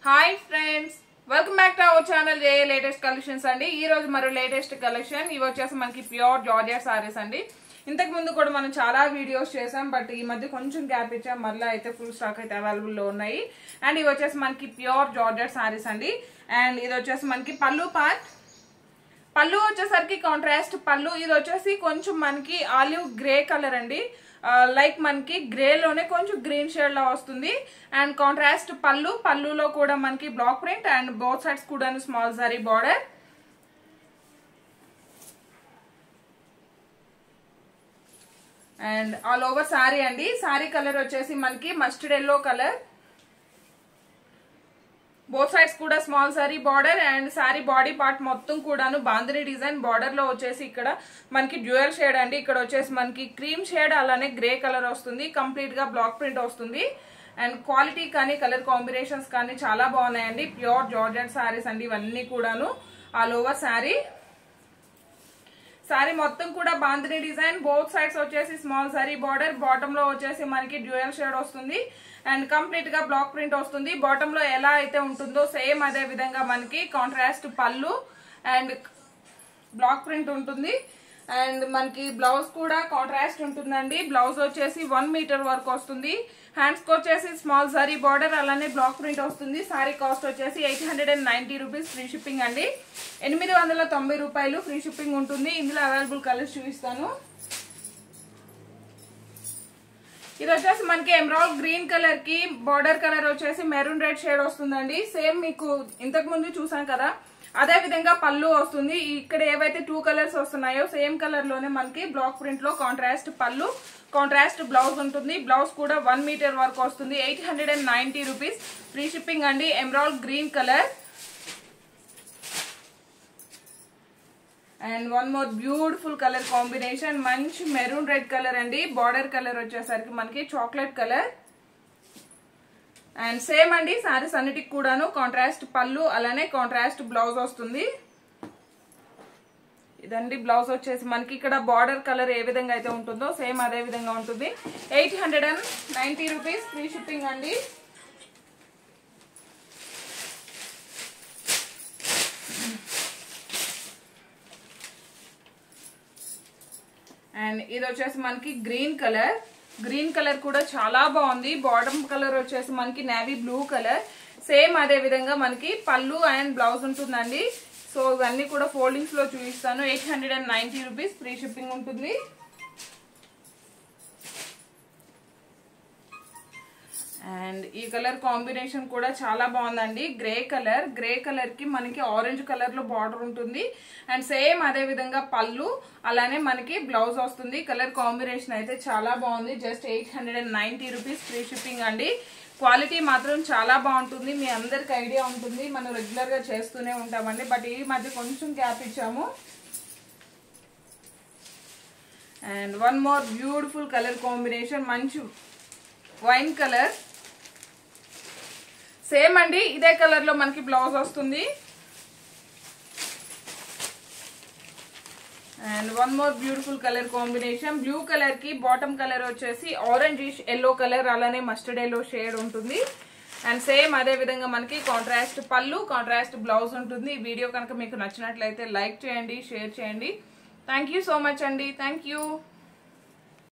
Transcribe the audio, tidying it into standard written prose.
Hi friends, welcome back to our channel J latest collections అండి. ఈ రోజు మరో లేటెస్ట్ కలెక్షన్. ఇవి వచ్చేసి మనకి ప్యూర్ జార్జెట్ సారీస్ అండి. ఇంతకు ముందు కూడా మనం చాలా వీడియోస్ చేసాం, బట్ ఈ మధ్య కొంచెం గ్యాప్ ఇచ్చాం. మళ్ళీ అయితే ఫుల్ స్టాక్ అయితే అవైలబుల్ లో ఉన్నాయి. అండ్ ఇవి వచ్చేసి మనకి ప్యూర్ జార్జెట్ సారీస్ అండి. అండ్ ఇది వచ్చేసి మనకి పళ్ళు పార్ట్. పళ్ళు వచ్చేసరికి కాంట్రాస్ట్ పళ్ళు. ఇది వచ్చేసి కొంచెం మనకి ఆలివ్ గ్రే కలర్ అండి. లైక్ మనకి గ్రే లోనే కొంచెం గ్రీన్ షేడ్ లా వస్తుంది. అండ్ కాంట్రాస్ట్ పళ్ళులో కూడా మనకి black print and both sides కూడా small zari border. And all over sari అండి. సారీ కలర్ వచ్చేసి మనకి mustard yellow colour. Both sides కూడా small sari border. And sari body part మొత్తం కూడాను బాందిని డిజైన్ బార్డర్ లో వచ్చేసి ఇక్కడ మనకి డ్యూయల్ షేడ్ అండి. ఇక్కడ వచ్చేసి మనకి క్రీమ్ షేడ్ అలానే గ్రే కలర్ వస్తుంది. కంప్లీట్ గా బ్లాక్ ప్రింట్ వస్తుంది. అండ్ క్వాలిటీ కానీ కలర్ కాంబినేషన్స్ కానీ చాలా బాగున్నాయండి. ప్యూర్ జార్జెట్ సారీస్ అండి ఇవన్నీ కూడాను. ఆల్ ఓవర్ సారీ మొత్తం కూడా బాందిని డిజైన్. బోత్ సైడ్స్ వచ్చేసి స్మాల్ సారీ బార్డర్. బాటమ్ లో వచ్చేసి మనకి డ్యూయల్ షేడ్ వస్తుంది. అండ్ కంప్లీట్ గా బ్లాక్ ప్రింట్ వస్తుంది. బాటమ్ లో ఎలా అయితే ఉంటుందో సేమ్ అదే విధంగా మనకి కాంట్రాస్ట్ పళ్ళు అండ్ బ్లాక్ ప్రింట్ ఉంటుంది. అండ్ మనకి బ్లౌజ్ కూడా కాంట్రాస్ట్ ఉంటుందండి. బ్లౌజ్ వచ్చేసి 1 మీటర్ వరకు వస్తుంది. హ్యాండ్స్ కి వచ్చేసి స్మాల్ సారీ బార్డర్ అలానే బ్లాక్ ప్రింట్ వస్తుంది. సారీ కాస్ట్ వచ్చేసి 890 రూపీస్. ఫ్రీ షిప్పింగ్ అండి. 890 రూపాయలు ఫ్రీ షిప్పింగ్ ఉంటుంది. ఇందులో అవైలబుల్ కలర్స్ చూపిస్తాను. ఇది వచ్చేసి మనకి ఎమరాల్డ్ గ్రీన్ కలర్ కి బార్డర్ కలర్ వచ్చేసి మెరూన్ రెడ్ షేడ్ వస్తుందండి. సేమ్ మీకు ఇంతకు ముందు చూసాం కదా, అదే విధంగా పళ్ళు వస్తుంది. ఇక్కడ ఏవైతే 2 కలర్స్ వస్తున్నాయో సేమ్ కలర్ లోనే మనకి బ్లాక్ ప్రింట్ లో కాంట్రాస్ట్ పళ్ళు కాంట్రాస్ట్ బ్లౌజ్ ఉంటుంది. బ్లౌజ్ కూడా 1 మీటర్ వరకు వస్తుంది. 890 రూపీస్ ఫ్రీ షిప్పింగ్ అండి. Emerald green colour. And one more beautiful colour combination, మంచి మెరూన్ రెడ్ కలర్ అండి. బార్డర్ కలర్ వచ్చేసరికి మనకి చాక్లెట్ కలర్. అండ్ సేమ్ అండి సారీస్ అన్నిటికి కూడాను కాంట్రాస్ట్ పళ్ళు అలానే కాంట్రాస్ట్ బ్లౌజ్ వస్తుంది. ఇదండి బ్లౌజ్ వచ్చేసి మనకి ఇక్కడ బార్డర్ కలర్ ఏ విధంగా అయితే ఉంటుందో సేమ్ అదే విధంగా ఉంటుంది. 890 రూపీస్ ఫ్రీ షిప్పింగ్ అండి. అండ్ ఇది వచ్చేసి మనకి గ్రీన్ కలర్ కూడా చాలా బాగుంది. బాటమ్ కలర్ వచ్చేసి మనకి నేవీ బ్లూ కలర్. సేమ్ అదే విధంగా మనకి పళ్ళు అండ్ బ్లౌజ్ ఉంటుందండి. సో ఇవన్నీ కూడా ఫోల్డింగ్స్ లో చూపిస్తాను. 890 రూపీస్ ఫ్రీ షిప్పింగ్ ఉంటుంది. అండ్ ఈ కలర్ కాంబినేషన్ కూడా చాలా బాగుందండి. గ్రే కలర్ కి మనకి ఆరెంజ్ కలర్ లో బార్డర్ ఉంటుంది. అండ్ సేమ్ అదే విధంగా పళ్ళు అలానే మనకి బ్లౌజ్ వస్తుంది. కలర్ కాంబినేషన్ అయితే చాలా బాగుంది. జస్ట్ 890 రూపీస్ ఫ్రీ షిప్పింగ్ అండి. క్వాలిటీ మాత్రం చాలా బాగుంటుంది. మీ అందరికి ఐడియా ఉంటుంది, మనం రెగ్యులర్ గా చేస్తూనే ఉంటామండి. బట్ ఈ మధ్య కొంచెం గ్యాప్ ఇచ్చాము. And one more beautiful colour combination, మంచి వైన్ కలర్. సేమ్ అండి ఇదే కలర్ లో మనకి బ్లౌజ్ వస్తుంది. And one more beautiful colour combination, blue colour కి బాటమ్ కలర్ వచ్చేసి ఆరెంజ్ ఎల్లో కలర్ అలానే మస్టర్డ్ ఎల్లో షేడ్ ఉంటుంది. అండ్ సేమ్ అదే విధంగా మనకి కాంట్రాస్ట్ పళ్ళు కాంట్రాస్ట్ బ్లౌజ్ ఉంటుంది. ఈ వీడియో కనుక మీకు నచ్చినట్లయితే లైక్ చేయండి, షేర్ చేయండి. థ్యాంక్ యూ సో మచ్ అండి. Thank you.